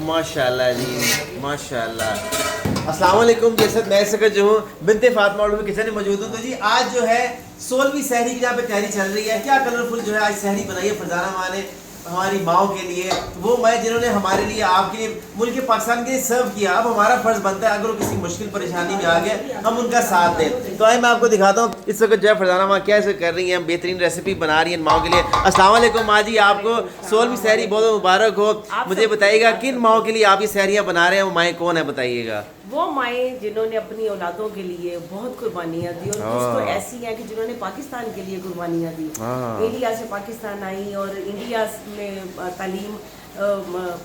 ماشاءاللہ جی ماشاءاللہ. السلام علیکم. جیسے میں اس وقت جو ہوں بنت فاطمہ اور کچن میں موجود ہوں. تو جی آج جو ہے 16ویں سحری کی جہاں پہ تیاری چل رہی ہے. کیا کلرفل جو ہے آج سحری بنائی ہے فرزانہ ماں نے ہماری ماؤں کے لیے. وہ میں جنہوں نے ہمارے لیے آپ کے لیے ملک پاکستان کے لیے سرو کیا. اب ہمارا فرض بنتا ہے اگر وہ کسی مشکل پریشانی میں آ گئے ہم ان کا ساتھ دیں. تو آئے میں آپ کو دکھاتا ہوں اس وقت جو ہے فرزانہ ماں کیسے کر رہی ہیں. بہترین ریسیپی بنا رہی ہیں ماؤں کے لیے. السلام علیکم ماں جی. آپ کو 16ویں سحری بہت مبارک ہو. مجھے بتائیے گا کن ماؤں کے لیے آپ یہ سحریاں بنا رہے ہیں. وہ مائیں کون ہیں بتائیے گا. وہ مائیں جنہوں نے اپنی اولادوں کے لیے بہت قربانیاں دی اور کچھ تو ایسی ہیں کہ جنہوں نے پاکستان کے لیے قربانیاں دی. انڈیا سے پاکستان آئی اور انڈیا میں تعلیم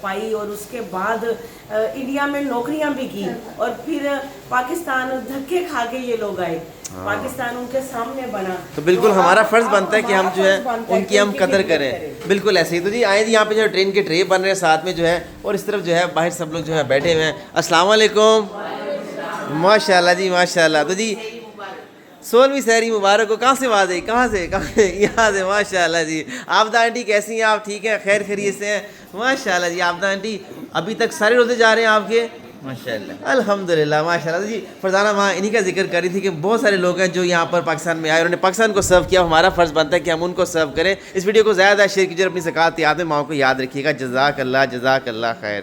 پائی اور اس کے بعد انڈیا میں نوکریاں بھی کی اور پھر پاکستان دھکے کھا کے یہ لوگ آئے. پاکستان ان کے سامنے بنا. تو بالکل ہمارا فرض بنتا ہے کہ ہم جو ہے ان کی ہم قدر کریں. بالکل ایسے ہی. تو جی آئے جی یہاں پہ جو ٹرین کے ٹرے بن رہے ہیں ساتھ میں جو ہے اور اس طرف جو ہے باہر سب لوگ جو ہے بیٹھے ہوئے ہیں. السلام علیکم. ماشاءاللہ جی ماشاءاللہ. تو جی 16ویں سحری مبارک ہو. کہاں سے بات ہے کہاں سے یہاں سے. ماشاءاللہ جی. آبدہ آنٹی کیسی ہیں آپ. ٹھیک ہیں خیر خیریت سے ہیں. ماشاءاللہ جی. آبدہ آنٹی ابھی تک سارے روزے جا رہے ہیں آپ کے. ماشاءاللہ الحمدللہ ماشاءاللہ. جی فرزانہ ماں انہی کا ذکر کر رہی تھی کہ بہت سارے لوگ ہیں جو یہاں پر پاکستان میں آئے انہوں نے پاکستان کو سرو کیا. ہمارا فرض بنتا ہے کہ ہم ان کو سرو کریں. اس ویڈیو کو زیادہ شیئر کیجیے. اپنی زکوٰۃ یاد میں ماؤں کو یاد رکھیے گا. جزاک اللہ خیر.